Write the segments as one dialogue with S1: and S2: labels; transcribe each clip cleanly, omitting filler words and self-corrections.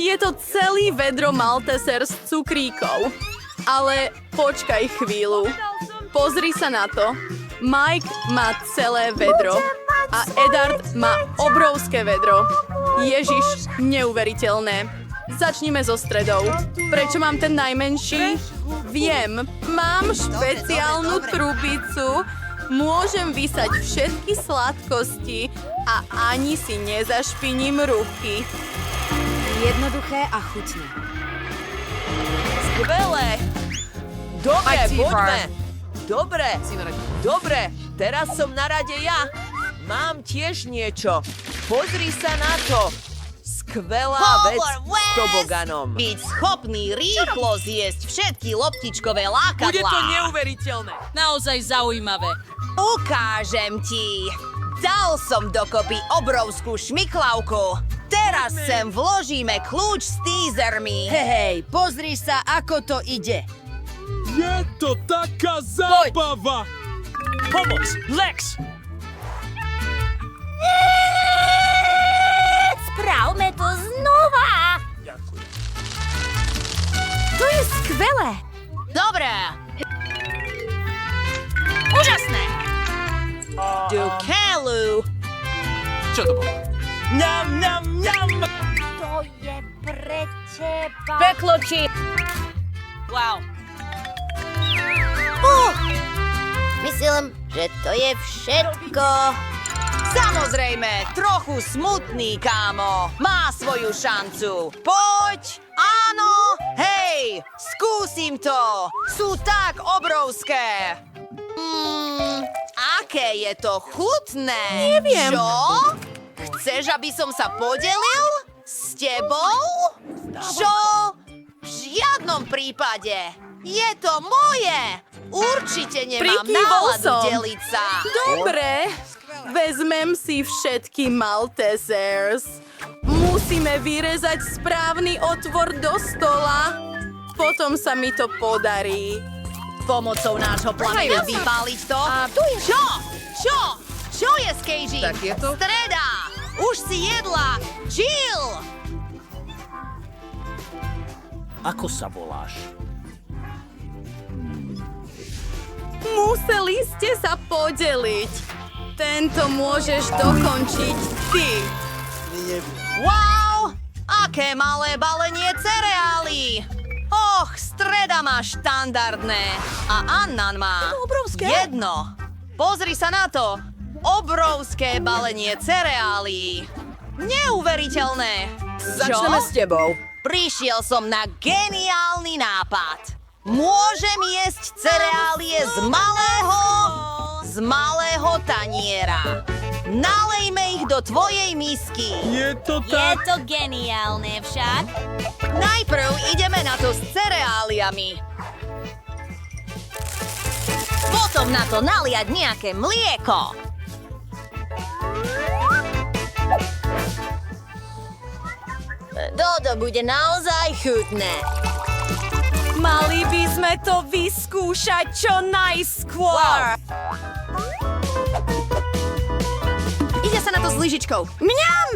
S1: Je to celý vedro Malteser s cukríkov. Ale počkaj chvíľu. Pozri sa na to. Mike má celé vedro a Edard má obrovské vedro. Ježiš, neuveriteľné. Začnime so stredou. Prečo mám ten najmenší? Viem, mám špeciálnu trubicu. Môžem vysať všetky sladkosti a ani si nezašpiním ruky.
S2: Jednoduché a chutné.
S3: Skvelé! Dobre, poďme! Dobre, teraz som na rade ja. Mám tiež niečo. Pozri sa na to. Skvelá vec s toboganom.
S4: Byť schopný rýchlo zjesť všetky loptičkové lákadlá.
S3: Bude to neuveriteľné.
S5: Naozaj zaujímavé.
S4: Ukážem ti. Dal som dokopy obrovskú šmiklavku. Teraz sem vložíme kľúč s teasermi.
S2: Hej, pozri sa, ako to ide.
S6: Je to taká zábava!
S3: Pomoc, Lex!
S2: Spravme to znova! To je skvelé!
S4: Dobre. Úžasné. Dukelu.
S6: Čo to bolo?
S2: To je pre teba.
S4: Peklo ti.
S5: Wow.
S2: Myslím, že to je všetko.
S4: Samozrejme, trochu smutný, kámo. Má svoju šancu. Poď! Áno! Hej! Skúsim to! Sú tak obrovské! Aké je to chutné!
S1: Neviem.
S4: Čo? Chceš, aby som sa podelil? S tebou? Čo? V žiadnom prípade! Je to moje! Určite nemám
S1: Prikývol
S4: náladu
S1: som.
S4: deliť sa.
S1: Dobre, vezmem si všetky Maltesers. Musíme vyrezať správny otvor do stola. Potom sa mi to podarí.
S4: Pomocou nášho plameňa vypáliť to? Čo? Čo? Čo je, Skejži?
S3: Tak je to?
S4: Streda! Už si jedla! Jill!
S6: Ako sa voláš?
S1: Museli ste sa podeliť. Tento môžeš dokončiť ty.
S4: Wow! Aké malé balenie cereálií! Och, Streda má štandardné a Annan má jedno. Pozri sa na to. Obrovské balenie cereálií. Neuveriteľné.
S3: Začneme s tebou.
S4: Prišiel som na geniálny nápad. Môžem jesť cereálie z malého taniera. Nalejme ich do tvojej misky.
S6: Je to tak?
S2: to geniálne však.
S4: Najprv ideme na to s cereáliami. Potom na to naliať nejaké mlieko. Toto bude naozaj chutné.
S1: Mali by sme to vyskúšať čo najskôr.
S4: Ide sa na to s lyžičkou.
S1: Mňam!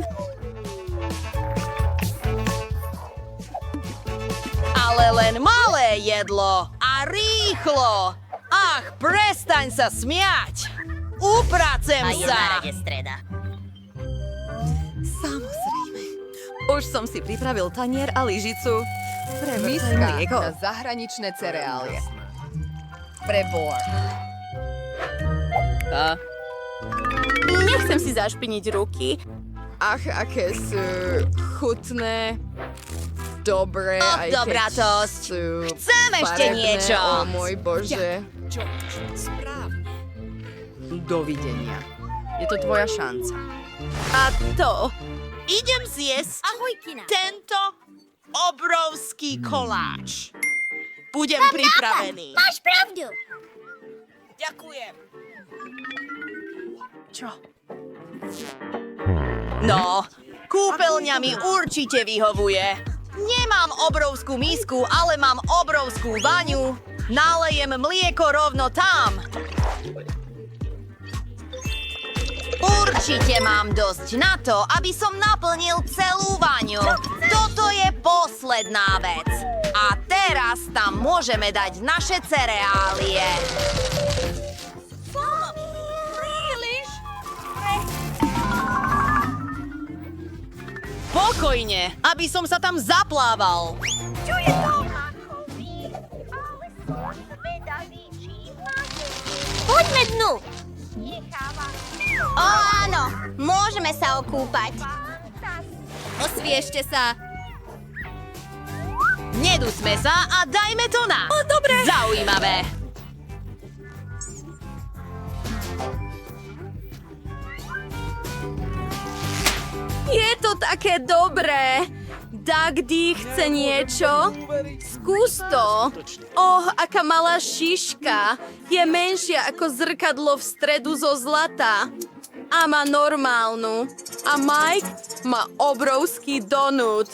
S4: Ale len malé jedlo a rýchlo. Ach, prestaň sa smiať. Upracem sa.
S2: Streda.
S1: Samozrejme. Už som si pripravil tanier a lyžicu.
S7: Miska na zahraničné cereálie. Pre bor.
S1: Nechcem si zašpiniť ruky.
S7: Ach, aké sú chutné. Dobré,
S4: Och,
S7: aj
S4: dobratosť.
S7: keď sú
S4: Chcem ešte
S7: farebné.
S4: niečo.
S7: O môj Bože.
S3: Dovidenia.
S7: Je to tvoja šanca.
S1: A to.
S4: Idem zjesť
S2: Ahoj, Kina.
S4: tento obrovský koláč. Budem pripravený.
S2: Máš pravdu.
S4: Ďakujem.
S1: Čo?
S4: No, kúpeľňa mi určite vyhovuje. Nemám obrovskú misku, ale mám obrovskú vaňu. Nalejem mlieko rovno tam. Určite mám dosť na to, aby som naplnil celú vaňu. Toto je posledná vec. A teraz tam môžeme dať naše cereálie. Pokojne, aby som sa tam zaplával.
S2: Poďme dnu. Ó, áno, môžeme sa okúpať.
S4: Osviešte sa. Nedusme sa a dajme to na.
S1: dobre.
S4: Zaujímavé.
S1: Je to také dobré. Dagdy chce niečo? Skús to. Aká malá šiška. Je menšia ako zrkadlo v stredu zo zlata. A má normálnu. A Mike má obrovský donut.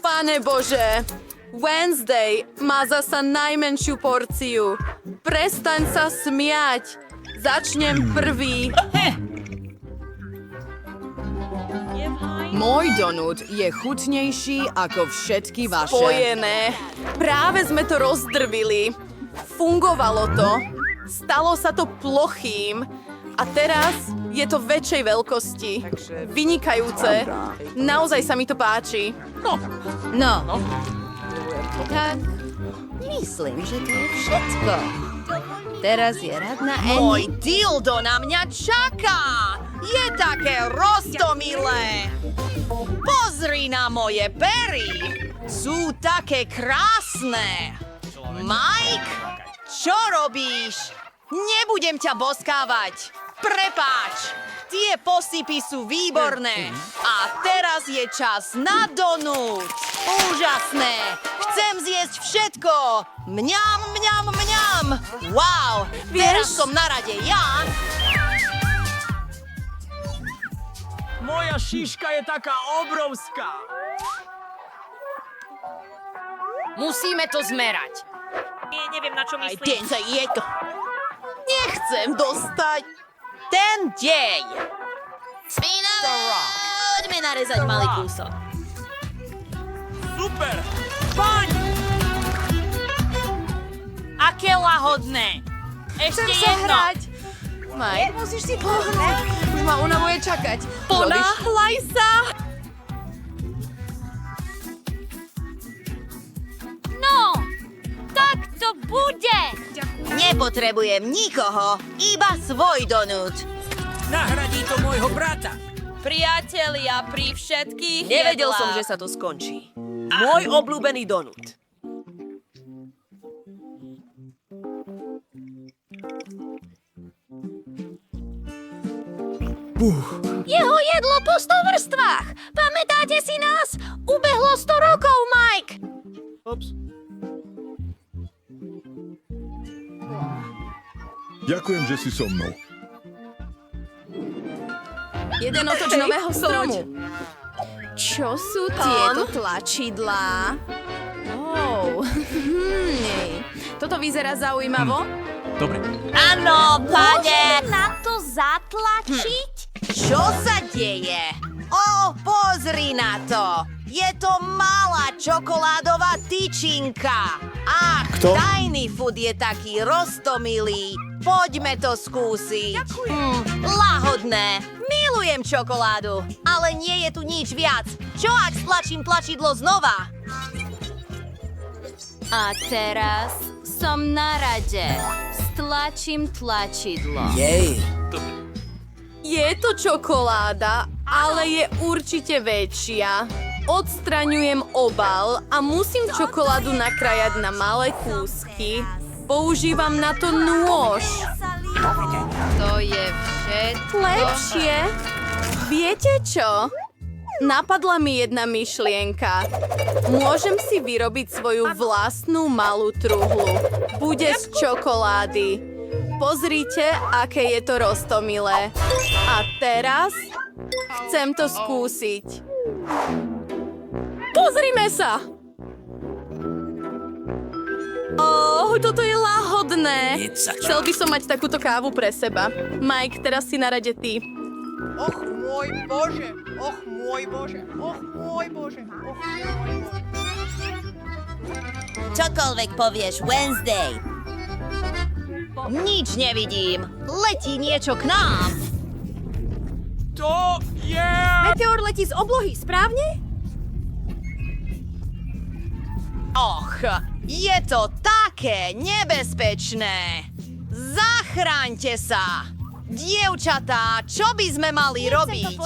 S1: Pane Bože. Wednesday má zasa najmenšiu porciu. Prestaň sa smiať. Začnem prvý.
S7: Môj donut je chutnejší ako všetky vaše.
S1: Spojené. Práve sme to rozdrvili. Fungovalo to. Stalo sa to plochým. A teraz je to väčšej veľkosti. Vynikajúce. Naozaj sa mi to páči.
S7: No,
S2: Tak, myslím, že to je všetko. Teraz je rad na
S4: Môj
S2: Annie.
S4: dildo na mňa čaká. Je také roztomilé. Pozri na moje pery. Sú také krásne. Mike, čo robíš? Nebudem ťa boskávať. Prepáč. Tie posypy sú výborné. A teraz je čas na donút. Úžasné. Chcem zjesť všetko. Mňam, mňam, mňam. Wow, teraz som na rade ja.
S6: Moja šiška je taká obrovská.
S4: Musíme to zmerať.
S5: Neviem, na čo
S4: Aj
S5: myslíš.
S4: deň je to. Nechcem dostať ten dej.
S2: Poďme narezať malý kúsok.
S6: Super!
S5: Poď! Aké lahodné. Ešte jedno.
S7: Mike, musíš si pohnúť. Už ma unavuje čakať.
S1: Ponáhľaj sa.
S2: No, tak to bude.
S4: Nepotrebujem nikoho, iba svoj donút.
S6: Nahradí to môjho brata.
S5: Priatelia, pri všetkých
S3: Nevedel
S5: jedlách.
S3: som, že sa to skončí. Môj obľúbený donut.
S2: Jeho jedlo po 100 vrstvách. Pamätáte si nás? Ubehlo 100 rokov, Mike.
S6: Ups.
S8: Ďakujem, že si so mnou.
S1: Jeden otoč nového stromu. Čo sú tieto tlačidlá? Toto vyzerá zaujímavo.
S6: Dobre.
S4: Áno, pane.
S2: Na to zatlačiť?
S4: Čo sa deje? Pozri na to. Je to malá čokoládová tyčinka. Ach, tajný food je taký roztomilý. Poďme to skúsiť. Lahodné. Milujem čokoládu, ale nie je tu nič viac. Čo ak stlačím tlačidlo znova?
S2: A teraz som na rade. Stlačím tlačidlo.
S1: Je to čokoláda, ale je určite väčšia. Odstraňujem obal a musím čokoládu nakrájať na malé kúsky. Používam na to nôž.
S7: To je všetko.
S1: Lepšie. Viete čo? Napadla mi jedna myšlienka. Môžem si vyrobiť svoju vlastnú malú truhlu. Bude z čokolády. Pozrite, aké je to roztomilé. A teraz chcem to skúsiť. Pozrime sa! Toto je láhodné. Chcel by som mať takúto kávu pre seba. Mike, teraz si na rade ty.
S3: Och môj Bože, och môj Bože, och môj Bože, och môj Bože.
S4: čokoľvek povieš, Wednesday. Nič nevidím. Letí niečo k nám.
S6: To je...
S1: Meteor letí z oblohy, správne?
S4: Och, je to také nebezpečné. Zachráňte sa. Dievčatá, čo by sme mali robiť?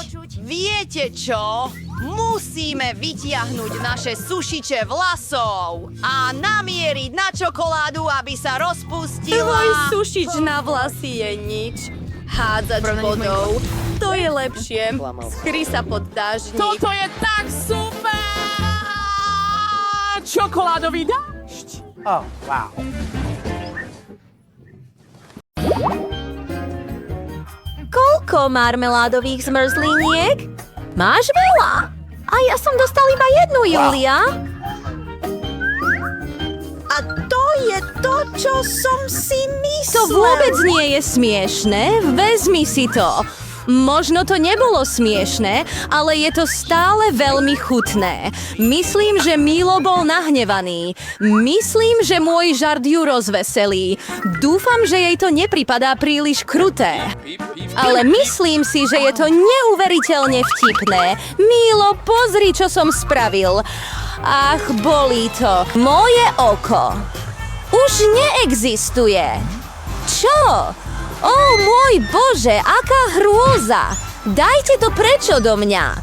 S4: Viete čo? Musíme vytiahnuť naše sušiče vlasov a namieriť na čokoládu, aby sa
S1: Tvoj
S4: rozpustila.
S1: sušič na vlasy je nič. Hádzať vodou, to je lepšie. Skry sa pod dážnik.
S6: Toto je tak super! Čokoládový dážď! Oh, wow.
S2: Koľko marmeládových zmrzliniek? Máš veľa. A ja som dostal iba jednu, Julia.
S4: A to je to, čo som si myslel.
S2: To vôbec nie je smiešné. Vezmi si to. Možno to nebolo smiešné, ale je to stále veľmi chutné. Myslím, že Milo bol nahnevaný. Myslím, že môj žart ju rozveselí. Dúfam, že jej to nepripadá príliš kruté. Ale myslím si, že je to neuveriteľne vtipné. Milo, pozri, čo som spravil. Ach, bolí to. Moje oko už neexistuje. Čo? Ó, môj Bože, aká hrôza! Dajte to preč odo mňa!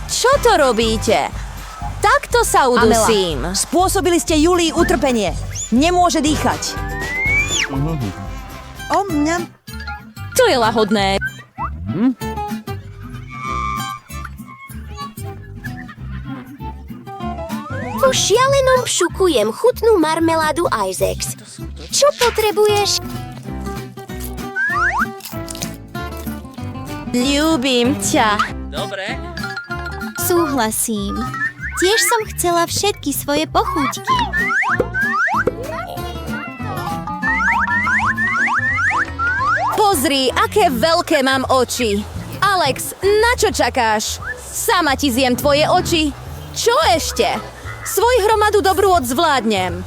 S2: Čo to robíte? Takto sa udusím.
S3: Spôsobili ste Julii utrpenie. Nemôže dýchať.
S2: To je lahodné.
S9: Po šialenom šukujem chutnú marmeládu Isaacs. Čo potrebuješ?
S2: Ľúbim ťa.
S6: Dobre.
S9: Súhlasím. Tiež som chcela všetky svoje pochúťky.
S2: Pozri, aké veľké mám oči. Alex, na čo čakáš? Sama ti zjem tvoje oči. Čo ešte? Svoj hromadu dobrú zvládnem.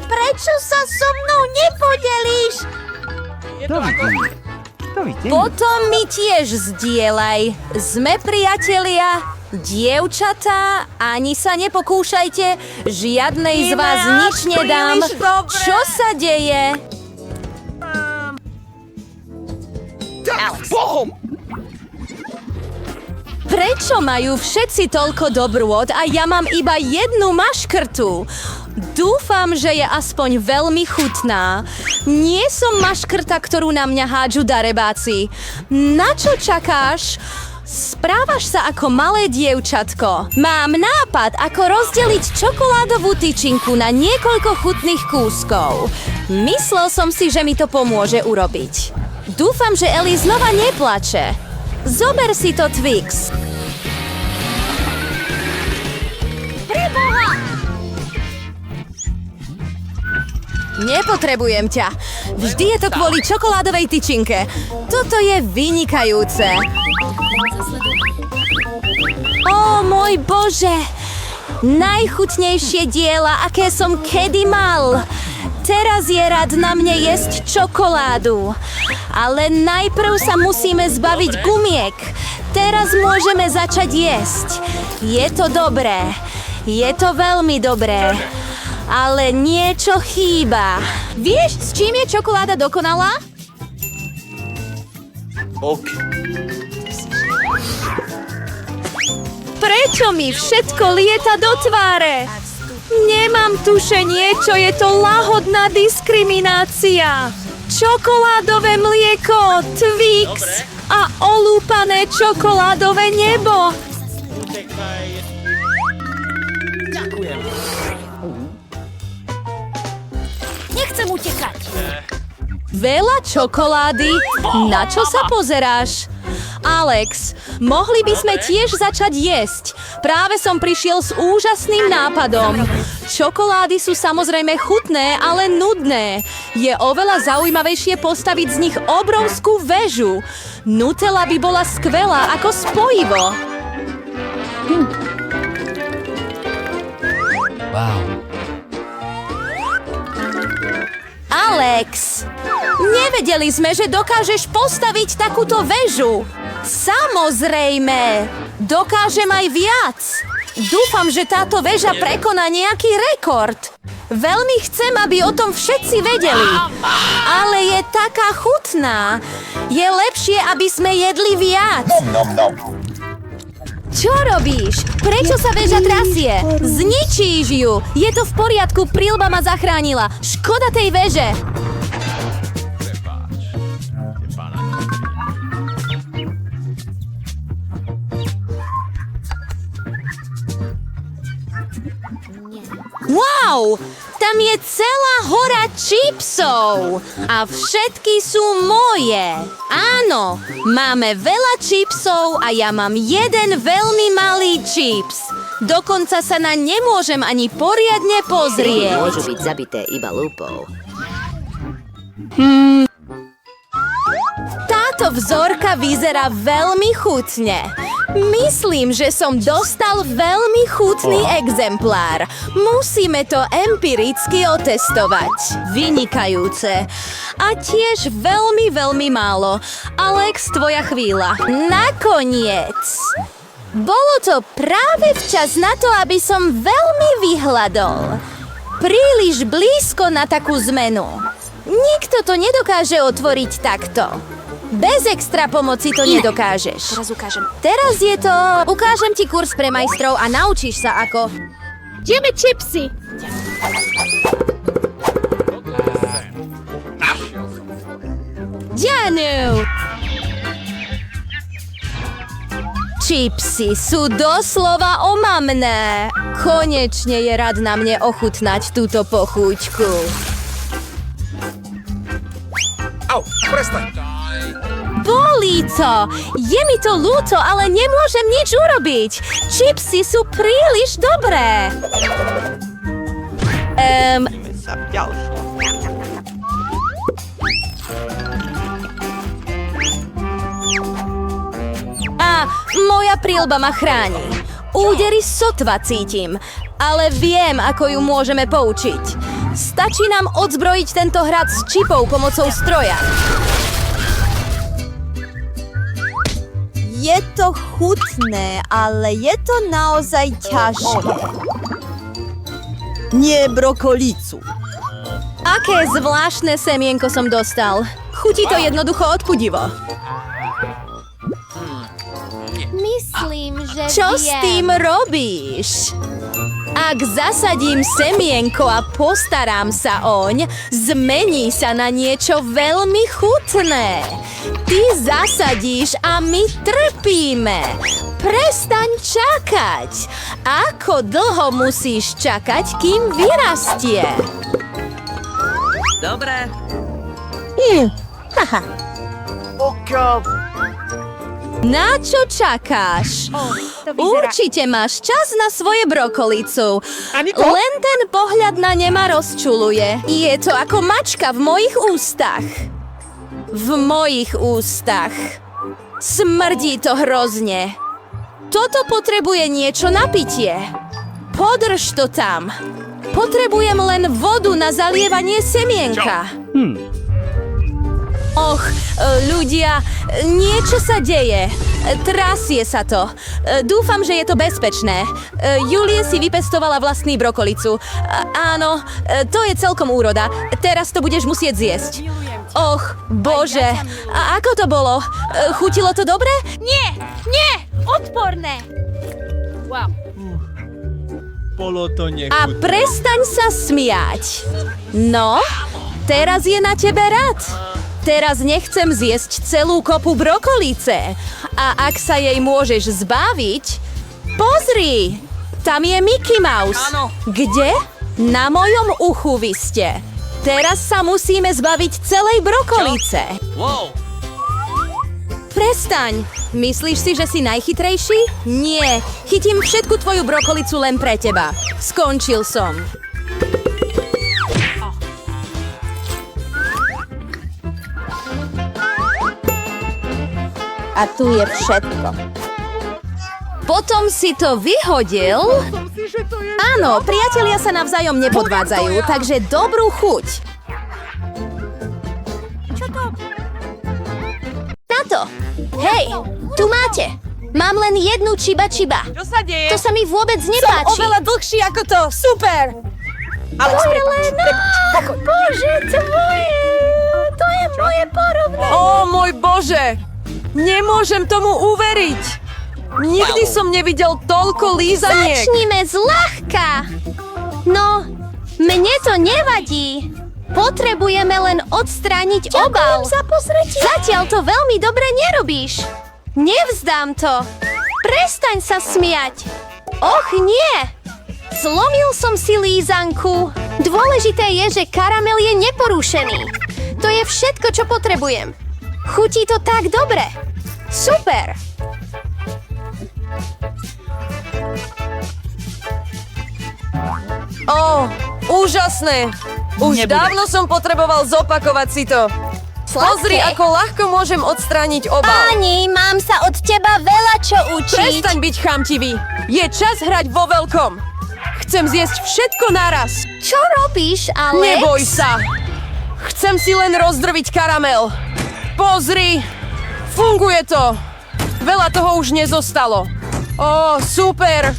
S9: Prečo sa so mnou nepodelíš?
S2: Potom mi tiež zdieľaj. Sme priatelia, dievčatá, ani sa nepokúšajte, žiadnej z vás nič nedám. Čo sa deje? Prečo majú všetci toľko dobrôt a ja mám iba jednu maškrtu? Dúfam, že je aspoň veľmi chutná. Nie som maškrta, ktorú na mňa hádžu darebáci. Na čo čakáš? Správaš sa ako malé dievčatko. Mám nápad, ako rozdeliť čokoládovú tyčinku na niekoľko chutných kúskov. Myslel som si, že mi to pomôže urobiť. Dúfam, že Ellie znova neplače. Zober si to, Twix. Nepotrebujem ťa. Vždy je to kvôli čokoládovej tyčinke. Toto je vynikajúce. Ó, môj Bože! Najchutnejšie diela, aké som kedy mal. Teraz je rad na mne jesť čokoládu. Ale najprv sa musíme zbaviť gumiek. Teraz môžeme začať jesť. Je to dobré. Je to veľmi dobré. Ale niečo chýba. Vieš, s čím je čokoláda dokonalá? Prečo mi všetko lieta do tváre? Nemám tušenie, čo je to lahodná diskriminácia. Čokoládové mlieko, Twix a olúpané čokoládové nebo.
S9: Nechcem utekať.
S2: Veľa čokolády? Na čo sa pozeráš? Alex, mohli by sme tiež začať jesť. Práve som prišiel s úžasným nápadom. Čokolády sú samozrejme chutné, ale nudné. Je oveľa zaujímavejšie postaviť z nich obrovskú väžu. Nutella by bola skvelá ako spojivo. Alex, nevedeli sme, že dokážeš postaviť takúto väžu. Samozrejme, dokážem aj viac. Dúfam, že táto väža prekoná nejaký rekord. Veľmi chcem, aby o tom všetci vedeli. Ale je taká chutná. Je lepšie, aby sme jedli viac. Čo robíš? Prečo sa väža trasie? Zničíš ju. Je to v poriadku, príľba ma zachránila. Škoda tej väže. Wow! Tam je celá hora čipsov! A všetky sú moje! Áno, máme veľa čipsov a ja mám jeden veľmi malý čips. Dokonca sa na nemôžem ani poriadne pozrieť.
S4: Môžu byť zabité iba lúpou.
S2: Táto vzorka vyzerá veľmi chutne. Myslím, že som dostal veľmi chutný exemplár. Musíme to empiricky otestovať. Vynikajúce. A tiež veľmi, veľmi málo. Alex, tvoja chvíľa. Nakoniec. Bolo to práve včas na to, aby som veľmi vyhľadol. Príliš blízko na takú zmenu. Nikto to nedokáže otvoriť takto. Bez extra pomoci to nedokážeš.
S9: Teraz ukážem.
S2: Teraz je to... Ukážem ti kurz pre majstrov a naučíš sa ako...
S9: Jeme čipsy.
S2: Janu! Čipsy sú doslova omamné. Konečne je rad na mne ochutnať túto pochúťku.
S8: Au, prestaň!
S2: Bolí to! Je mi to ľúto, ale nemôžem nič urobiť. Čipsy sú príliš dobré. A moja príľba ma chráni. Údery sotva cítim, ale viem, ako ju môžeme poučiť. Stačí nám odzbrojiť tento hrad s čipou pomocou stroja.
S7: Je to chutné, ale je to naozaj ťažké. Nie brokolicu.
S2: Aké zvláštne semienko som dostal. Chutí to jednoducho odpudivo.
S9: Myslím, že
S2: Čo s tým robíš? Ak zasadím semienko a postaram sa oň, zmení sa na niečo veľmi chutné. Ty zasadíš a my trpíme. Prestaň čakať. Ako dlho musíš čakať, kým vyrastie?
S3: Dobre.
S2: Na čo čakáš? Určite máš čas na svoje brokolicu. Len ten pohľad na ne ma rozčuluje. Je to ako mačka v mojich ústach. V mojich ústach. Smrdí to hrozne. Toto potrebuje niečo na pitie. Podrž to tam. Potrebujem len vodu na zalievanie semienka. Och, ľudia, niečo sa deje. Trasie sa to. Dúfam, že je to bezpečné. Julie si vypestovala vlastný brokolicu. Áno, to je celkom úroda. Teraz to budeš musieť zjesť. Och, bože, a ako to bolo? Chutilo to dobre?
S9: Nie, odporné.
S5: Wow.
S6: Bolo to
S2: A prestaň sa smiať. No, teraz je na tebe rad. Teraz nechcem zjesť celú kopu brokolice. A ak sa jej môžeš zbaviť... Pozri! Tam je Mickey Mouse.
S3: Áno.
S2: Kde? Na mojom uchu vy ste. Teraz sa musíme zbaviť celej brokolice.
S3: Wow.
S2: Prestaň! Myslíš si, že si najchytrejší? Nie. Chytím všetku tvoju brokolicu len pre teba. Skončil som.
S7: A tu je všetko.
S2: Potom si to vyhodil?
S7: Áno, priatelia sa navzájom nepodvádzajú, takže dobrú chuť.
S9: Na to. Hej, tu máte. Mám len jednu čiba.
S5: Čo sa deje?
S9: To sa mi vôbec nepáči.
S7: Dlhší ako to, super!
S8: Alex, prepáč.
S9: Bože, to je moje porovnanie.
S3: Ó, môj Bože! Nemôžem tomu uveriť! Nikdy som nevidel toľko lízaniek!
S9: Začnime zľahka. No, mne to nevadí. Potrebujeme len odstrániť obal.
S7: za pozretie.
S9: Zatiaľ to veľmi dobre nerobíš. Nevzdám to. Prestaň sa smiať. Och, nie. Zlomil som si lízanku. Dôležité je, že karamel je neporušený. To je všetko, čo potrebujem. Chutí to tak dobre. Super.
S3: Ó, úžasné! Už
S5: Nebude.
S3: dávno som potreboval zopakovať si to. Pozri,
S9: Sladké.
S3: ako ľahko môžem odstrániť obal.
S9: Pani, mám sa od teba veľa čo učiť.
S3: Prestaň byť chamtivý. Je čas hrať vo veľkom. Chcem zjesť všetko naraz.
S9: Čo robíš, Alex?
S3: Neboj sa. Chcem si len rozdrviť karamel. Pozri, funguje to. Veľa toho už nezostalo. Ó, super.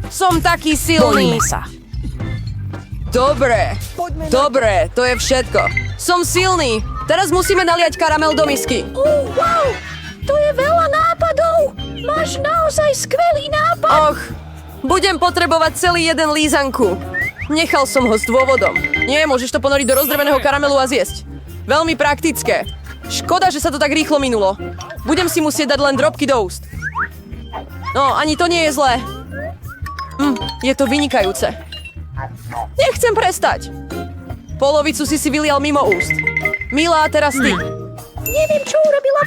S3: Som taký silný.
S2: sa.
S3: Dobre, to je všetko. Som silný. Teraz musíme naliať karamel do misky.
S9: Wow, to je veľa nápadov. Máš naozaj skvelý nápad.
S3: Och, budem potrebovať celý jeden lízanku. Nechal som ho s dôvodom. Nie, môžeš to ponoriť do rozdrveného karamelu a zjesť. Veľmi praktické. Škoda, že sa to tak rýchlo minulo. Budem si musieť dať len drobky do úst. No, ani to nie je zlé. Je to vynikajúce. Nechcem prestať. Polovicu si vylial mimo úst. Milá, teraz ty.
S9: Neviem, čo urobila.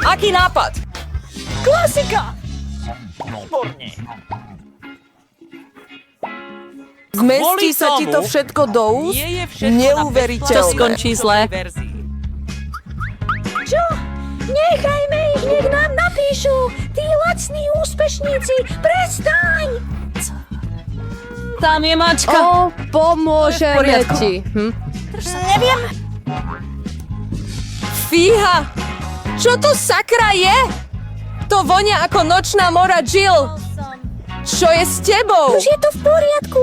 S3: Aký nápad?
S9: Klasika.
S5: Výborne.
S3: Zmestí
S5: Kvôli
S3: sa ti to
S5: tomu
S3: všetko do úst?
S5: Nie je všetko
S3: Neuveriteľné.
S5: na
S3: To skončí
S2: zle.
S5: verzii.
S9: Čo? Nechajme ich, nech nám napíšu. Tí lacní úspešníci, prestaň.
S2: Tam je mačka.
S3: Ó,
S2: Pomôžeme
S3: poriadku.
S2: ti.
S9: Neviem.
S3: Fíha! Čo to sakra je? To vonia ako nočná mora Jill. Čo je s tebou?
S9: Už je to v poriadku.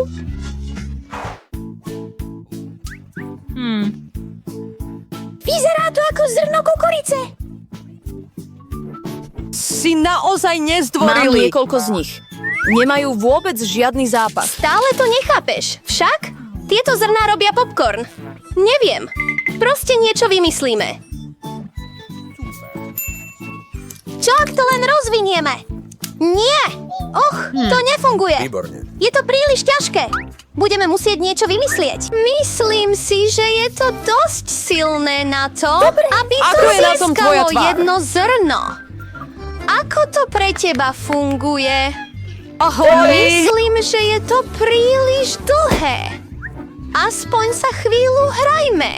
S9: Vyzerá to ako zrno kukurice.
S3: Si naozaj nezdvorili.
S2: niekoľko z nich. Nemajú vôbec žiadny zápas.
S9: Stále to nechápeš. Však tieto zrná robia popcorn. Neviem. Proste niečo vymyslíme. Čo ak to len rozvinieme? Nie! Och, to nefunguje.
S8: Výborne.
S9: Je to príliš ťažké. Budeme musieť niečo vymyslieť. Myslím si, že je to dosť silné na to, aby to
S3: Ako je na tom tvoja
S9: získalo
S3: tvár?
S9: jedno zrno. Ako to pre teba funguje?
S3: Ahoj!
S9: Myslím, že je to príliš dlhé. Aspoň sa chvíľu hrajme.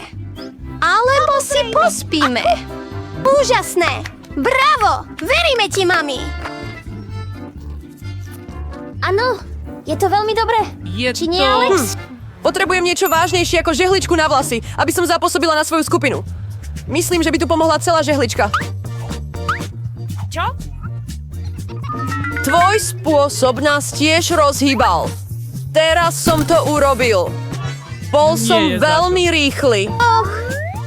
S9: Alebo si pospíme. Úžasné! Bravo! Veríme ti, mami! Áno, je to veľmi dobré. Či nie, Alex?
S3: Potrebujem niečo vážnejšie ako žehličku na vlasy, aby som zapôsobila na svoju skupinu. Myslím, že by tu pomohla celá žehlička.
S5: Čo?
S3: Tvoj spôsob nás tiež rozhýbal. Teraz som to urobil. Bol som
S6: je za to.
S3: veľmi rýchly.
S9: Och,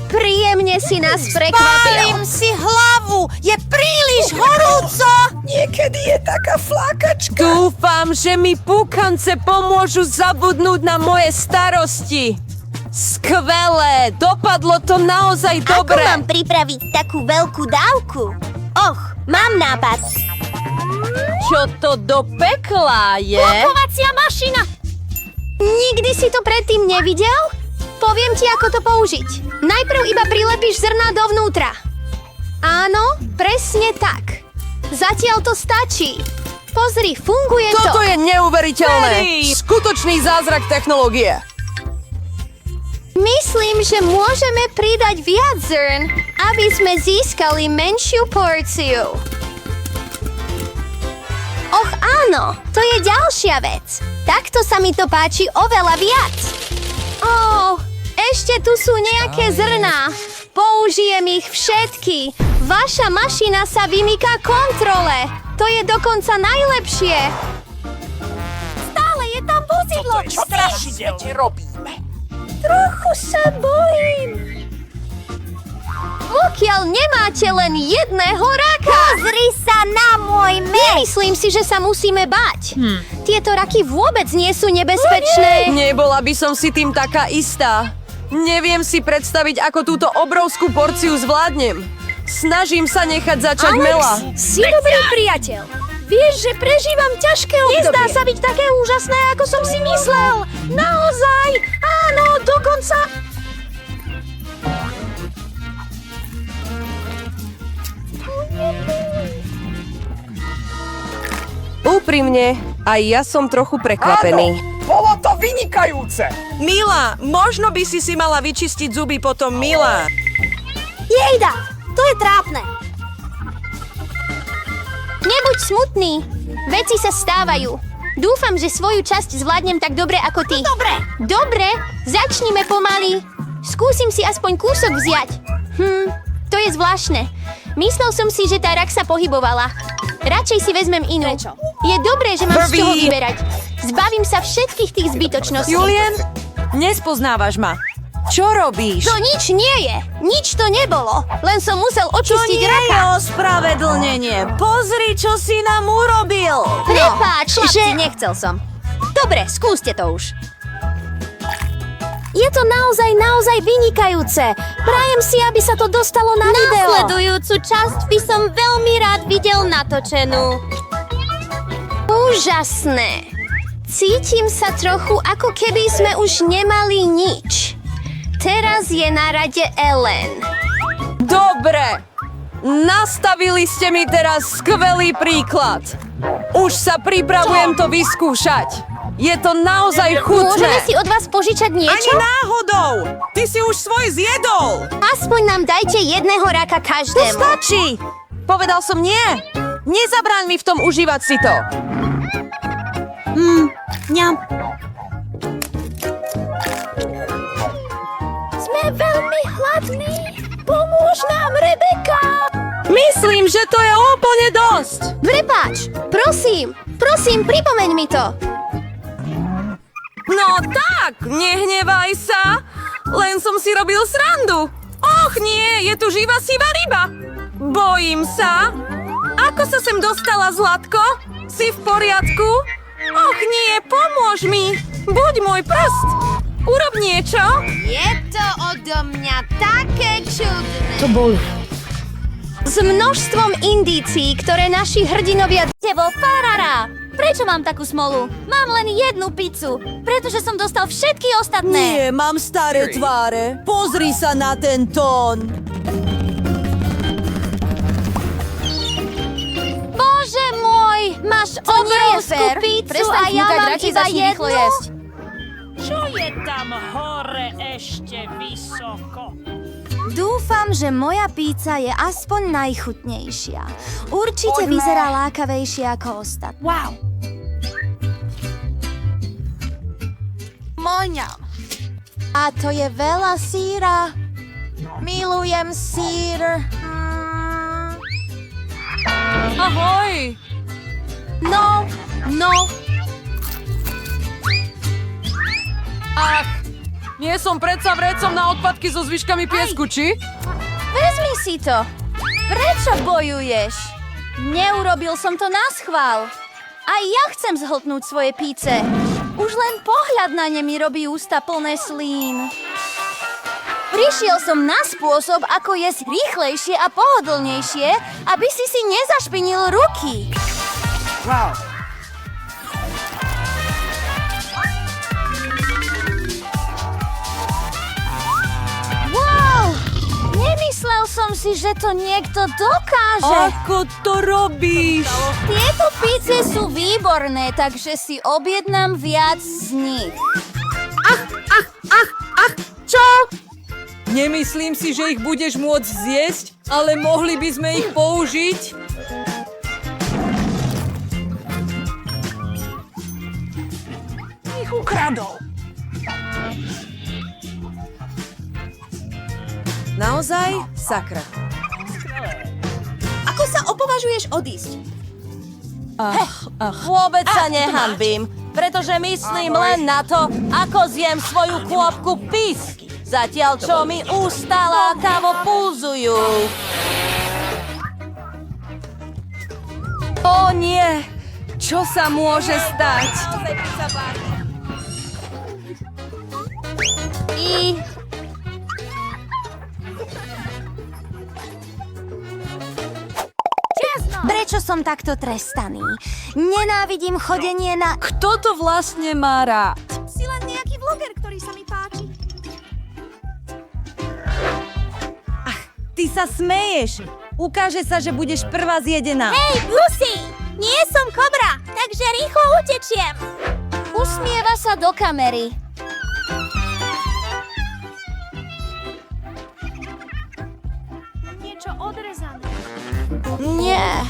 S9: príjemne si nás prekvapil.
S7: si hlavu, je príliš horúco.
S3: Niekedy je taká flákačka. Dúfam, že mi púkance pomôžu zabudnúť na moje starosti. Skvelé, dopadlo to naozaj dobre.
S9: Ako mám pripraviť takú veľkú dávku? Och, mám nápad.
S2: Čo to do pekla je?
S9: Kupovacia mašina! Nikdy si to predtým nevidel? Poviem ti, ako to použiť. Najprv iba prilepíš zrná dovnútra. Áno, presne tak. Zatiaľ to stačí. pozri, funguje to.
S3: Toto je neuveriteľné. Skutočný zázrak technológie.
S9: Myslím, že môžeme pridať viac zrn, aby sme získali menšiu porciu. Och áno, to je ďalšia vec. Takto sa mi to páči oveľa viac. Ešte tu sú nejaké zrná. Použijem ich všetky. Vaša mašina sa vymýka kontrole. To je dokonca najlepšie. Stále je tam vozidlo.
S5: Čo strašidelne robíme?
S9: Trochu sa bojím. Pokiaľ nemáte len jedného raka.
S7: Pozri sa na môj
S9: Nemyslím si, že sa musíme báť. Tieto raky vôbec nie sú nebezpečné.
S3: Nebola by som si tým taká istá. Neviem si predstaviť, ako túto obrovskú porciu zvládnem. Snažím sa nechať začať Mela.
S9: Si dobrý priateľ. Vieš, že prežívam ťažké obdobie. Nezdá sa byť také úžasné, ako som si myslel. Naozaj? Áno, dokonca...
S3: Úprimne, aj ja som trochu prekvapený.
S5: Bolo to vynikajúce!
S8: Mila, možno by si mala vyčistiť zuby potom, Mila.
S7: Jejda, to je trápne.
S9: Nebuď smutný. Veci sa stávajú. Dúfam, že svoju časť zvládnem tak dobre ako ty. Dobre, začnime pomaly. Skúsim si aspoň kúsok vziať. To je zvláštne. Myslel som si, že tá rak sa pohybovala. Radšej si vezmem inú. Je dobré, že mám z čoho vyberať. Zbavím sa všetkých tých zbytočností.
S2: Julien, nespoznávaš ma. Čo robíš?
S9: To nič nie je. Nič to nebolo. Len som musel
S2: To
S9: očistiť
S2: nie
S9: raka.
S2: je ospravedlnenie. Pozri, čo si nám urobil.
S9: Prepáč, že...
S2: nechcel som. Dobre, skúste to už.
S9: Je to naozaj vynikajúce. Prajem si, aby sa to dostalo na video. Nasledujúcu časť by som veľmi rád videl natočenú. Úžasné. Cítim sa trochu, ako keby sme už nemali nič. Teraz je na rade Ellen.
S3: Dobre. Nastavili ste mi teraz skvelý príklad. Už sa pripravujem to vyskúšať. Je to naozaj chutné.
S9: Môžeme si od vás požičať
S8: Ani
S9: niečo?
S8: náhodou! Ty si už svoj zjedol!
S9: Aspoň nám dajte jedného raka každému.
S3: Stačí. Povedal som nie. Nezabráň mi v tom užívať si to.
S7: Ňam.
S9: Sme veľmi hladní. Pomôž nám, Rebeka.
S3: Myslím, že to je úplne dosť.
S9: Prepáč, prosím, pripomeň mi to.
S3: No tak, nehnevaj sa. Len som si robil srandu. Och nie, je tu živá sivá ryba. Bojím sa. Ako sa sem dostala, Zlatko? Si v poriadku? Och nie, pomôž mi. Buď môj prst. Urob niečo.
S4: Je to odo mňa také čudné.
S9: S množstvom indícií, ktoré naši hrdinovia...
S10: Tevo Farara! Prečo mám takú smolu? Mám len jednu pizzu, pretože som dostal všetky ostatné.
S2: Nie, mám staré tváre. Pozri sa na ten tón.
S10: Bože môj, máš obrovskú pizzu a ja mám iba jednu?
S5: Čo je tam hore ešte vysoko?
S10: Dúfam, že moja pizza je aspoň najchutnejšia. Určite vyzerá lákavejšie ako ostatné.
S5: Wow!
S7: Moňam. A to je veľa síra. Milujem sír.
S3: Ahoj.
S7: No.
S3: Ach, nie som predsa vrecom na odpadky so zvyškami piesku, či?
S10: Vezmi si to. Prečo bojuješ? Neurobil som to naschvál. Aj ja chcem zhltnúť svoje píce. Už len pohľad na ne mi robí ústa plné slín. Prišiel som na spôsob, ako jesť rýchlejšie a pohodlnejšie, aby si nezašpinil ruky.
S5: Wow!
S9: Wow! Nemyslel
S10: som si, že to niekto dokáže.
S2: Ako to robíš?
S10: Tieto pizze sú výborné, takže si objednám viac z nich.
S3: Nemyslím si, že ich budeš môcť zjesť, ale mohli by sme ich použiť.
S5: Ich ukradol.
S3: Naozaj? Sakra.
S7: Ako sa opovažuješ odísť?
S2: Vôbec sa nehanbím, pretože myslím len na to, ako zjem svoju kôpku pís. Zatiaľ, čo mi ústa lákavo pulzujú.
S3: O nie! Čo sa môže stať?
S10: Prečo som takto trestaný? Nenávidím chodenie na...
S3: Kto to vlastne má rád?
S7: Si len nejaký vloger, ktorý sa mi páči.
S2: Ty sa smeješ. Ukáže sa, že budeš prvá zjedená.
S10: Hej, Lucy! Nie som kobra, takže rýchlo utečiem. Usmieva sa do kamery.
S9: Niečo odrezané.
S10: Nie.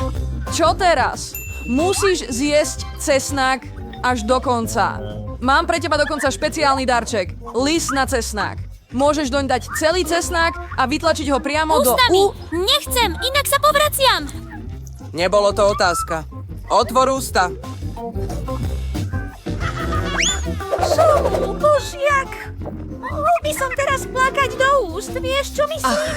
S3: Čo teraz? Musíš zjesť cesnak až do konca. Mám pre teba dokonca špeciálny darček. Lis na cesnak. Môžeš doň dať celý cesnak a vytlačiť ho priamo
S9: Ústami! Nechcem, inak sa povraciam.
S11: Nebolo to otázka. Otvor ústa.
S9: Božiak! Mohol by som teraz plakať do úst, vieš, čo myslím?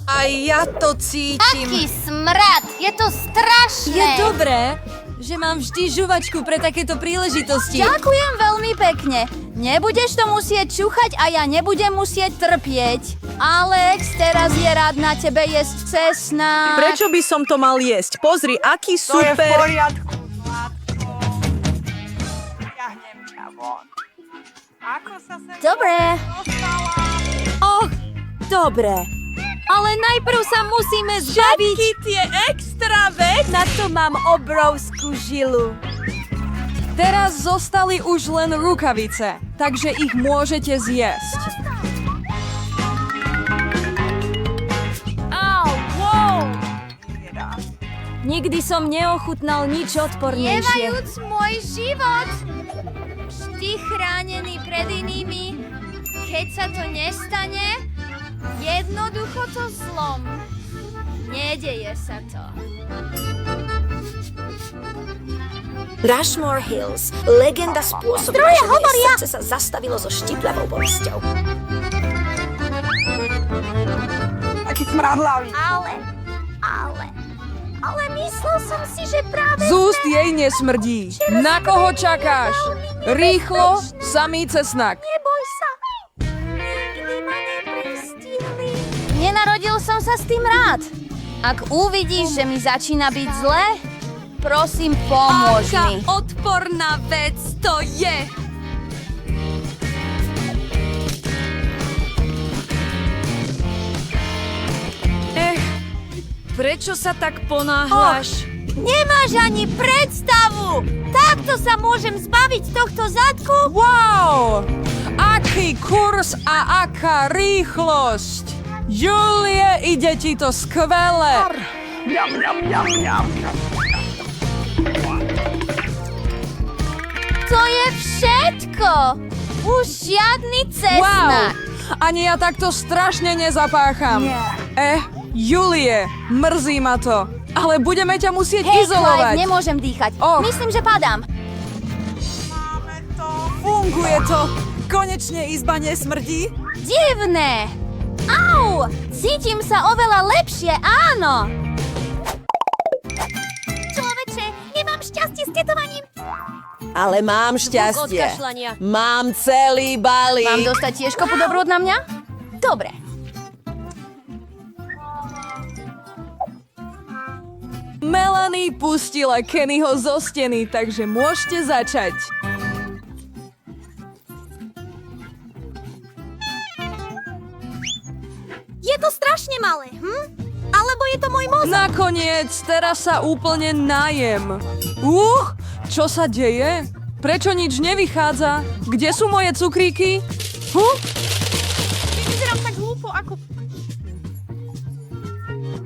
S3: Aj ja to cítim.
S10: Aký smrad! Je to strašné!
S2: Je dobré, že mám vždy žuvačku pre takéto príležitosti.
S10: Ďakujem veľmi pekne. Nebudeš to musieť čuchať a ja nebudem musieť trpieť. Alex, teraz je rád na tebe jesť cesnak.
S8: Prečo by som to mal jesť? Pozri, aký
S5: To je v
S8: super...
S5: poriadku. Ťahnem ťa von. Ako sa sem
S10: Dobre.
S5: dostala?
S2: Och, dobre. Ale najprv sa musíme zbaviť.
S8: tie extra veci.
S2: Na to mám obrovskú žilu.
S3: Teraz zostali už len rukavice, takže ich môžete zjesť.
S2: Au, wow. Nikdy som neochutnal nič odpornejšie.
S10: Jevajúc môj život. Vždy chránený pred inými. Keď sa to nestane, jednoducho to zlom. Nedeje sa to.
S12: Rushmore Hills. Legenda spôsobila, že moje srdce sa zastavilo so štipľavou bolesťou.
S5: Taký smradlavý.
S10: Ale myslel som si, že práve...
S3: Z úst jej nesmrdí. Na koho čakáš? Rýchlo, samý cesnak.
S10: Neboj sa. Nikdy ma nepristihli. Nenarodil som sa s tým rád. Ak uvidíš, že mi začína byť zle, prosím, pomôž mi.
S2: odporná vec to je. Prečo sa tak ponáhľaš?
S10: Nemáš ani predstavu! Takto sa môžem zbaviť tohto zadku?
S3: Wow! Aký kurz a aká rýchlosť! Julie, ide ti to skvele!
S10: To je všetko! Už žiadny cesnak!
S3: Wow! Ani ja takto strašne nezapácham. Julie, mrzí ma to. Ale budeme ťa musieť
S10: Hej,
S3: izolovať.
S10: Clive, nemôžem dýchať.
S3: Och.
S10: Myslím, že padám.
S8: Funguje to. Konečne izba nesmrdí.
S10: Divné! Au! Cítim sa oveľa lepšie, áno! Človeče, nemám šťastie s tetovaním.
S3: Ale mám šťastie.
S2: Odkašľania.
S3: Mám celý balík.
S10: Mám dostať tiež kopu dobrôd na mňa? Dobre.
S3: Melanie pustila Kennyho zo steny, takže môžete začať.
S12: Je to strašne malé, Alebo je to môj mozog?
S3: Nakoniec, teraz sa úplne najem. Čo sa deje? Prečo nič nevychádza? Kde sú moje cukríky?
S5: Vyzerám tak hlúpo, ako...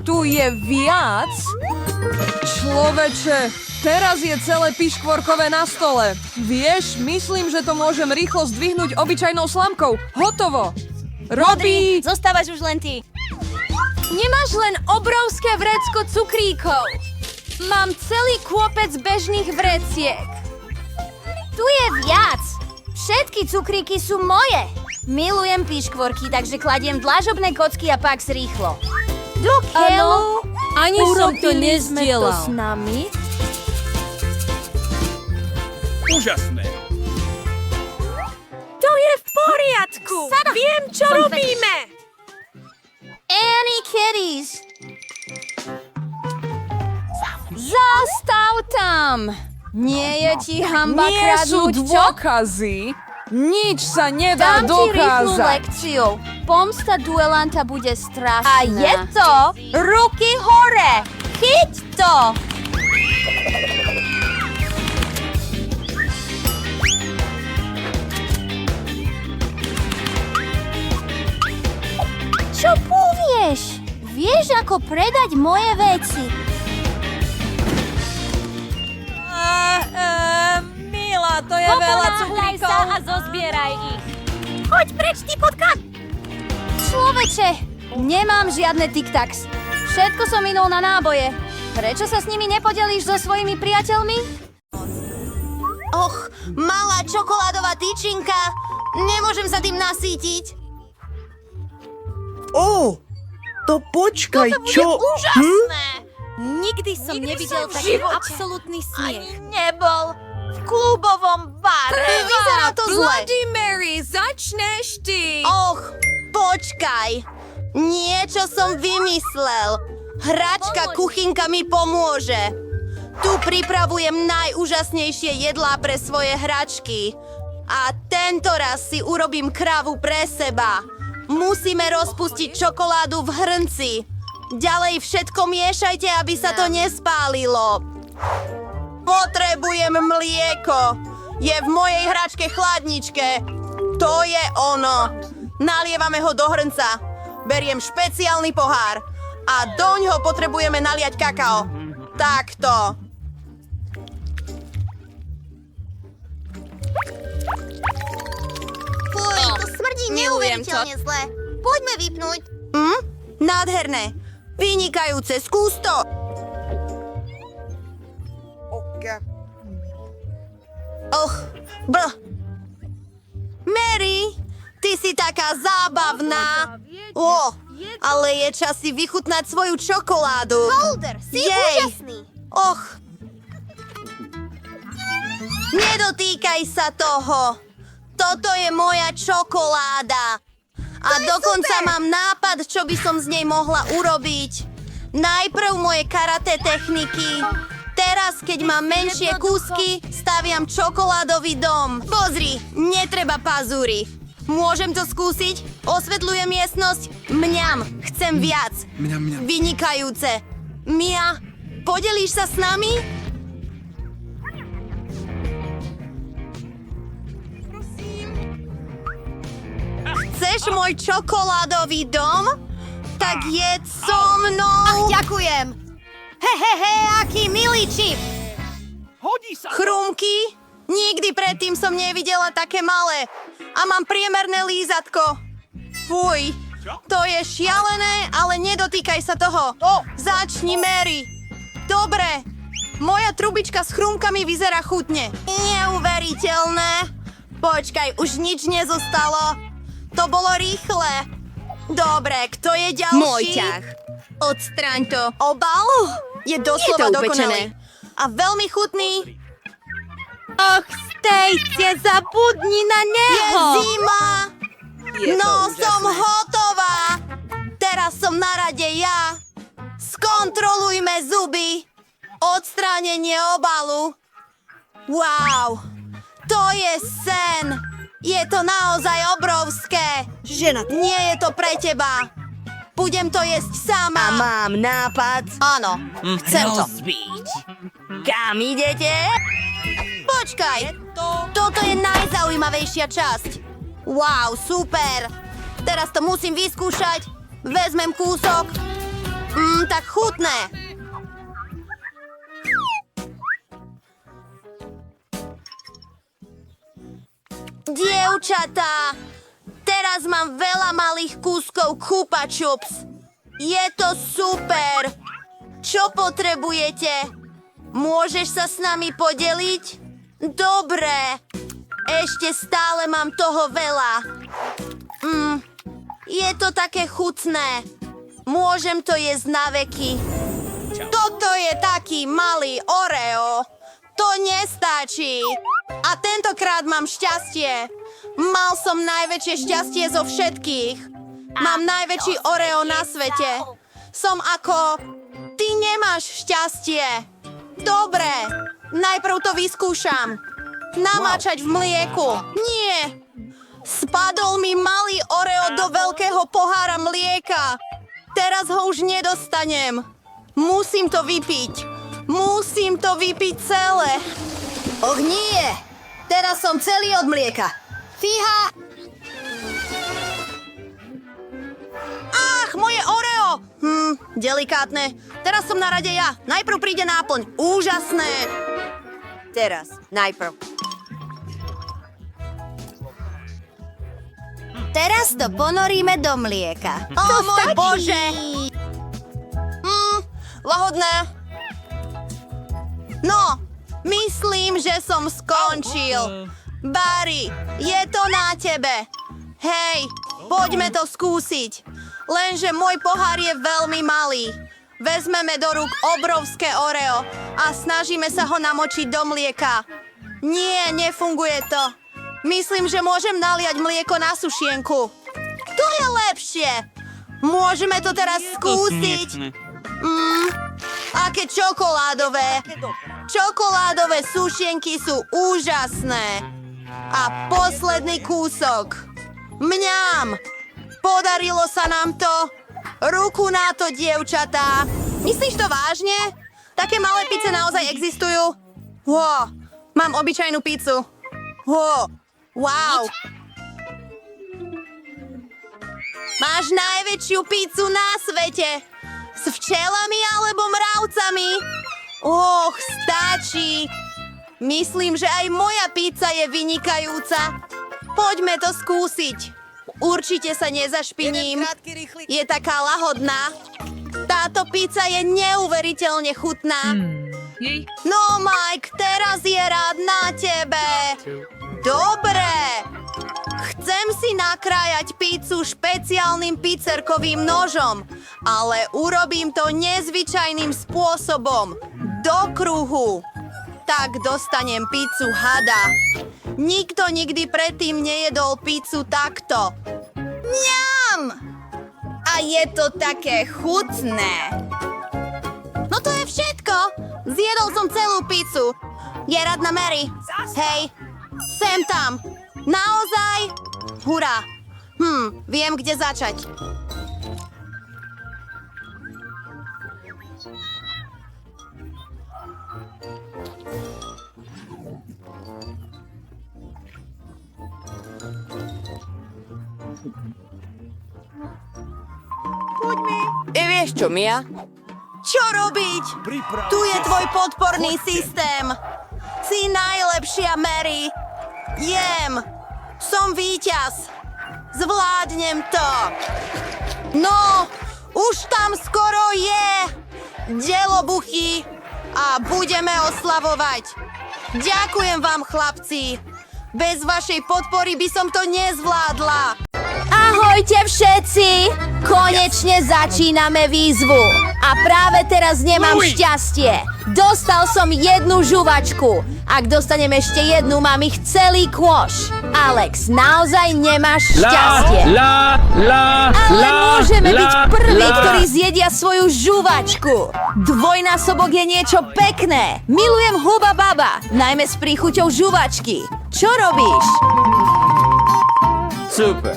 S3: Tu je viac? Človeče, teraz je celé piškvorkové na stole. Vieš, myslím, že to môžem rýchlo zdvihnúť obyčajnou slamkou. Hotovo! Robí!
S10: Zostávaš už len ty. Nemáš len obrovské vrecko cukríkov. Mám celý kôpec bežných vreciek. Tu je viac. Všetky cukríky sú moje. Milujem piškvorky, takže kladiem dlážobné kocky a pak rýchlo. Do keľu.
S2: Ani som to
S10: Urobili sme to
S2: nezdielal.
S10: s nami.
S6: Úžasné.
S8: To je v poriadku. Viem, čo robíme.
S10: Annie Kitties. Zastav tam. Nie je ti hamba
S3: Nie sú
S10: kradnúť čo?
S3: dôkazy. Nič sa nedá
S10: Dám ti rýchlu
S3: dokázať.
S10: lekciu. Pomsta duelanta bude strašná.
S7: A je to ruky hore! Chyť to!
S10: Čo povieš? Vieš, ako predať moje veci?
S2: Mila, to je veľa cukríkov.
S10: a zozbieraj ich.
S12: Choď preč, ty potka!
S10: Človeče, nemám žiadne tic-tacs. Všetko som minul na náboje. Prečo sa s nimi nepodelíš so svojimi priateľmi?
S4: Och, malá čokoládová tyčinka. Nemôžem sa tým nasýtiť.
S6: To počkaj, čo?
S4: Úžasné.
S10: Nikdy som nevidel taký absolútny smiech.
S4: Nebol v klubovom bare. Vyzerá to zle.
S3: Mary, začneš ty.
S4: Och, počkaj. Niečo som vymyslel. Hračka kuchynka mi pomôže. Tu pripravujem najúžasnejšie jedlá pre svoje hračky. A tento raz si urobím kravu pre seba. Musíme rozpustiť čokoládu v hrnci. Ďalej všetko miešajte, aby sa to nespálilo. Potrebujem mlieko. Je v mojej hračke chladničke. To je ono. Nalievame ho do hrnca. Beriem špeciálny pohár. A doňho potrebujeme naliať kakao. Takto.
S9: Fuj, to smrdí neuveriteľne zle. Poďme vypnúť.
S4: Nádherné. Vynikajúce. Skús to. Och, Mary, ty si taká zábavná. Ale je čas si vychutnať svoju čokoládu.
S9: Boulder, si úžasný.
S4: Och. Nedotýkaj sa toho. Toto je moja čokoláda. A dokonca mám nápad, čo by som z nej mohla urobiť. Najprv moje karate techniky. Teraz, keď mám menšie kúsky, staviam čokoládový dom. Pozri, netreba pazúry. Môžem to skúsiť? Osvetľujem miestnosť? Mňam, chcem viac. Vynikajúce. Mia, podelíš sa s nami? Chceš môj čokoládový dom? Tak jedz so mnou.
S9: Ďakujem. Aký milý čip.
S6: Hodí sa.
S4: Chrumky? Nikdy predtým som nevidela také malé. A mám priemerné lízatko. Fuj, to je šialené, ale nedotýkaj sa toho. Začni, Mary. Dobre. Moja trubička s chrumkami vyzerá chutne. Neuveriteľné. Počkaj, už nič nezostalo. To bolo rýchle. Dobre, kto je ďalší?
S1: Môj ťah.
S4: Odstraň to. Obal? Je doslova dokonalý. A veľmi chutný.
S7: Och, Stejcie, zabudni na
S4: Je
S7: neho!
S4: zima. No, som hotová. Teraz som na rade ja. Skontrolujme zuby. Odstránenie obalu. Wow, to je sen. Je to naozaj obrovské.
S12: Žena,
S4: Nie je to pre teba. Budem to jesť sama.
S7: Mám nápad.
S4: Áno, chcem to.
S7: Kam idete?
S4: Počkaj, toto je najzaujímavejšia časť. Wow, super. Teraz to musím vyskúšať. Vezmem kúsok. Tak chutné. Dievčatá, teraz mám veľa malých kúskov Chupa Chups. Je to super. Čo potrebujete? Môžeš sa s nami podeliť? Dobre. Ešte stále mám toho veľa. Je to také chutné. Môžem to jesť na veky. Toto je taký malý Oreo. To nestačí. A tentokrát mám šťastie. Mal som najväčšie šťastie zo všetkých. Mám najväčší Oreo na svete. Som ako... Ty nemáš šťastie. Dobre, najprv to vyskúšam. Namáčať v mlieku. Nie. Spadol mi malý Oreo do veľkého pohára mlieka. Teraz ho už nedostanem. Musím to vypiť. Musím to vypiť celé.
S7: Och nie! Teraz som celý od mlieka. Fíha!
S4: Ach, moje Oreo! Delikátne. Teraz som na rade ja. Najprv príde náplň. Úžasné.
S7: Teraz, najprv. Teraz to ponoríme do mlieka.
S4: Ó, môj Bože! Lahodné. No, myslím, že som skončil. Barry, je to na tebe. Hej, poďme to skúsiť. Lenže môj pohár je veľmi malý. Vezmeme do rúk obrovské Oreo a snažíme sa ho namočiť do mlieka. Nie, nefunguje to. Myslím, že môžem naliať mlieko na sušienku. To je lepšie. Môžeme to teraz skúsiť. Aké čokoládové. Čokoládové sušienky sú úžasné. A posledný kúsok. Mňam. Podarilo sa nám to. Ruku na to, dievčatá. Myslíš to vážne? Také malé pice naozaj existujú? Wow, mám obyčajnú pizzu. Wow. Máš najväčšiu pizzu na svete. S včelami alebo mravcami? Stačí. Myslím, že aj moja pizza je vynikajúca. Poďme to skúsiť. Určite sa nezašpiním. Je taká lahodná. Táto pizza je neuveriteľne chutná. No, Mike, teraz je rád na tebe. Dobre. Chcem si nakrájať pizzu špeciálnym pizzerkovým nožom, ale urobím to nezvyčajným spôsobom. Do kruhu. Tak dostanem pizzu hada. Nikto nikdy predtým nejedol pizzu takto. Mňam! A je to také chutné. No to je všetko. Zjedol som celú pizzu. Je radná Mary. Hej, sem tam. Naozaj? Hurá. Viem, kde začať.
S3: Vieš čo, Mia?
S4: Čo robiť? Tu je tvoj podporný systém. Si najlepšia, Mary. Jem. Som víťaz. Zvládnem to. No, už tam skoro je. Delobuchy. A budeme oslavovať. Ďakujem vám, chlapci. Bez vašej podpory by som to nezvládla.
S9: Ahojte všetci! Konečne začíname výzvu. A práve teraz nemám šťastie. Dostal som jednu žuvačku. Ak dostanem ešte jednu, mám ich celý kôš. Alex, naozaj nemáš šťastie. Ale môžeme byť prví, ktorí zjedia svoju žuvačku. Dvojnásobok je niečo pekné. Milujem Huba Baba, najmä s príchuťou žuvačky. Čo robíš?
S11: Super.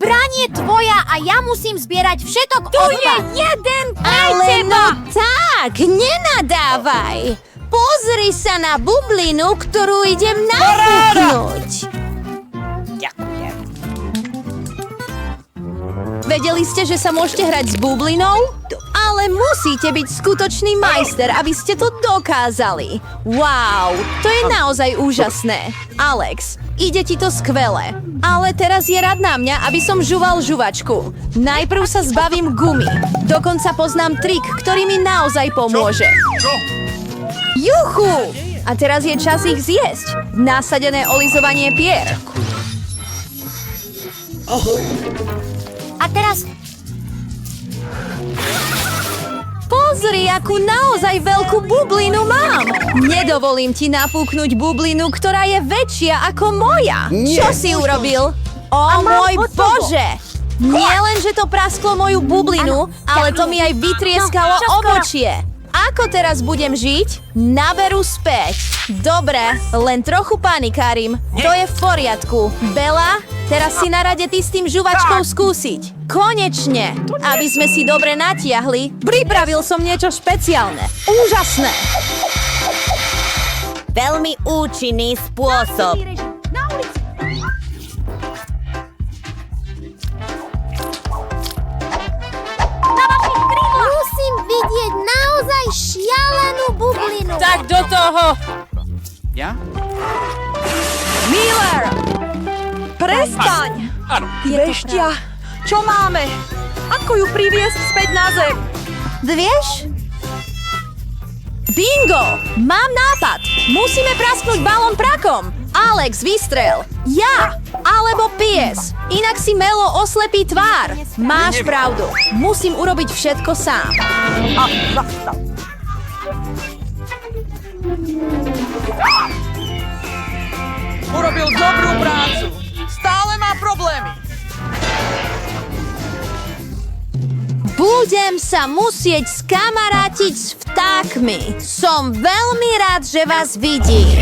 S10: Zbraň je tvoja a ja musím zbierať všetok tu je jeden
S2: Ale no tak, nenadávaj. Pozri sa na bublinu, ktorú idem napúknuť. Vedeli ste, že sa môžete hrať s bublinou? Ale musíte byť skutočný majster, aby ste to dokázali. Wow, to je naozaj úžasné. Alex, ide ti to skvele. Ale teraz je rad na mňa, aby som žuval žuvačku. Najprv sa zbavím gumy. Dokonca poznám trik, ktorý mi naozaj pomôže. Juchu! A teraz je čas ich zjesť. Nasadené olizovanie pier.
S10: A teraz
S2: Pozri, akú naozaj veľkú bublinu mám. Nedovolím ti napúknuť bublinu, ktorá je väčšia ako moja. Čo si urobil? O môj Bože! Nie len, že to prasklo moju bublinu, ale to mi aj vytrieskalo obočie. Ako teraz budem žiť? Naberú späť. Dobre, len trochu panikárim. To je v poriadku. Bela, teraz si na rade ty s tým žuvačkou skúsiť. Konečne! Aby sme si dobre natiahli, pripravil som niečo špeciálne. Úžasné!
S7: Veľmi účinný spôsob.
S10: musím vidieť naozaj šialenú bublinu.
S3: Tak do toho!
S6: Ja?
S3: Miller! Prestaň!
S6: Áno.
S3: Beštia, čo máme? Ako ju priviesť späť na zem?
S2: Vieš? Bingo! Mám nápad! Musíme prasknúť balón prakom! Alex, vystrel! Ja! Alebo pies! Inak si Melo oslepí tvár! Máš pravdu! Musím urobiť všetko sám.
S11: Urobil dobrú prácu. Stále má problémy.
S2: Budem sa musieť skamarátiť s vtákmi. Som veľmi rád, že vás vidím.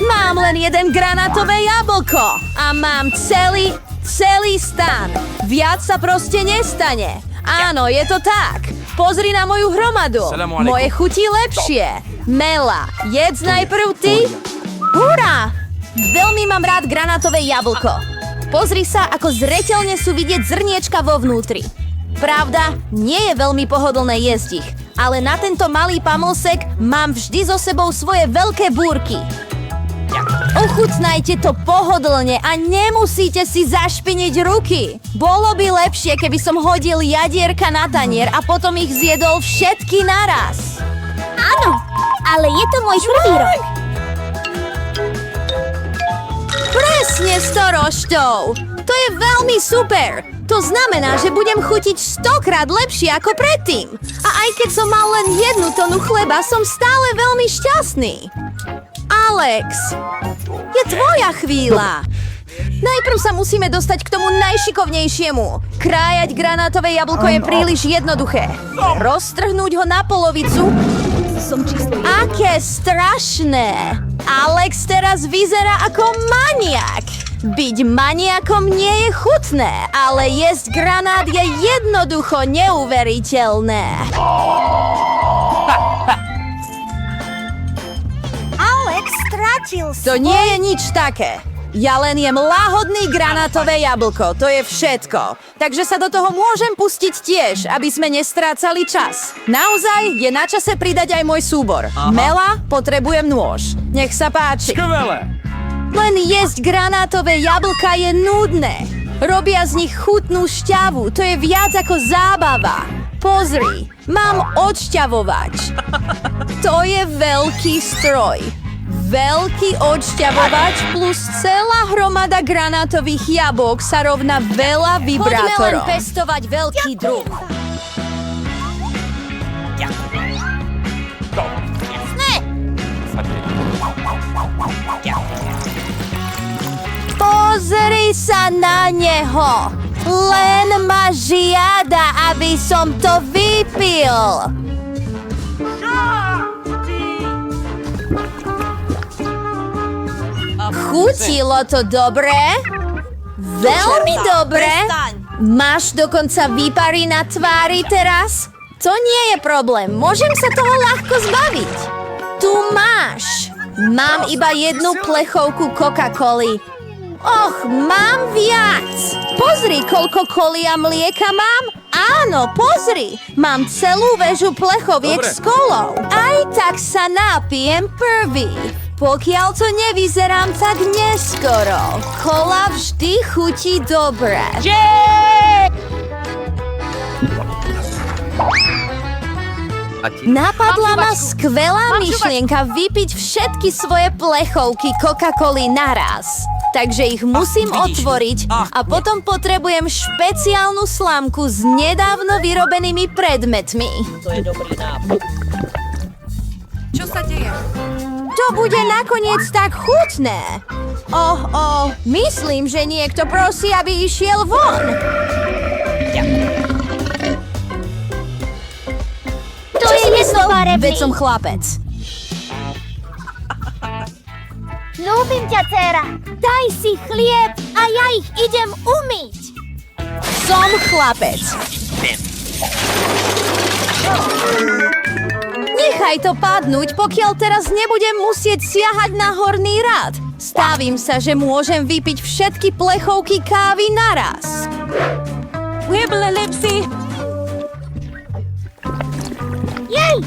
S2: Mám len jeden granátové jablko a mám celý stan. Viac sa proste nestane. Áno, je to tak. Pozri na moju hromadu. Moje chutí lepšie. Mela, jedz najprv ty. Hurá! Veľmi mám rád granátové jablko. Pozri sa, ako zreteľne sú vidieť zrniečka vo vnútri. Pravda, nie je veľmi pohodlné jesť ich, ale na tento malý pamlsek mám vždy so sebou svoje veľké búrky. Ochutnajte to pohodlne a nemusíte si zašpiniť ruky. Bolo by lepšie, keby som hodil jadierka na tanier a potom ich zjedol všetky naraz.
S10: Áno, ale je to môj prvý rok.
S2: Presne 100 roštov! To je veľmi super! To znamená, že budem chutiť 100-krát lepšie ako predtým. A aj keď som mal len 1 tonu chleba, som stále veľmi šťastný. Alex, je tvoja chvíľa. Najprv sa musíme dostať k tomu najšikovnejšiemu. Krájať granátové jablko je príliš jednoduché. Roztrhnúť ho na polovicu. Aké strašné! Alex teraz vyzerá ako maniak. Byť maniakom nie je chutné, ale jesť granát je jednoducho neuveriteľné.
S10: Alex stratil
S2: To nie je nič také. Ja len jem láhodný granátové jablko, to je všetko. Takže sa do toho môžem pustiť tiež, aby sme nestrácali čas. Naozaj je na čase pridať aj môj súbor. Mela, potrebujem nôž. Nech sa páči.
S6: Skvelé.
S2: Len jesť granátové jablka je nudné. Robia z nich chutnú šťavu, to je viac ako zábava. Pozri, mám odšťavovač. To je veľký stroj. Veľký odšťavovač plus celá hromada granátových jablok sa rovná veľa vibrátorov.
S10: Poďme len pestovať veľký druh.
S2: Pozri sa na neho! Len ma žiada, aby som to vypil!
S10: Chutilo to dobre? Veľmi dobre. Máš dokonca výpary na tvári teraz? To nie je problém, môžem sa toho ľahko zbaviť. Tu máš. Mám iba jednu plechovku Coca-Coly. Och, mám viac. Pozri, koľko koly a mlieka mám. Áno, pozri. Mám celú väžu plechoviek s kolou. Aj tak sa napijem prvý. Pokiaľ to nevyzerám tak neskoro. Kola vždy chutí dobre. Napadla ma skvelá myšlienka vypiť všetky svoje plechovky Coca-Coly naraz. Takže ich musím otvoriť a potom potrebujem špeciálnu slamku s nedávno vyrobenými predmetmi.
S3: Čo sa deje?
S10: To bude nakoniec tak chutné. Myslím, že niekto prosí, aby išiel von.
S9: To je jednofarebný.
S10: Veď som chlapec.
S9: Ľúbim ťa, dcera. Daj si chlieb a ja ich idem umyť.
S10: Som chlapec. Nechaj to padnúť, pokiaľ teraz nebudem musieť siahať na horný rad. Stavím sa, že môžem vypiť všetky plechovky kávy naraz.
S2: Wibble lipsy.
S9: Jej!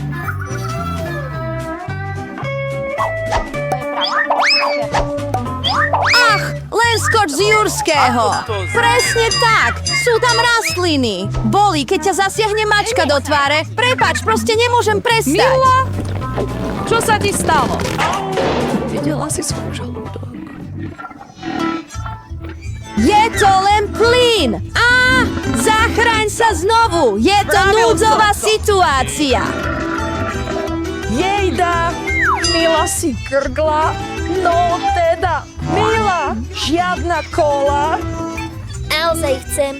S10: Ach, len skoč z Jurského. Presne tak, sú tam rastliny. Bolí, keď ťa zasiahne mačka do tváre. Prepáč, proste nemôžem prestať.
S3: Mila? Čo sa ti stalo?
S1: Videla si svoj žalúdok.
S10: Je to len plyn. Zachraň sa znovu. Je to núdzová situácia.
S8: Jejda, Mila si grgla. No teda, Mila, žiadna kola.
S9: Naozaj chcem.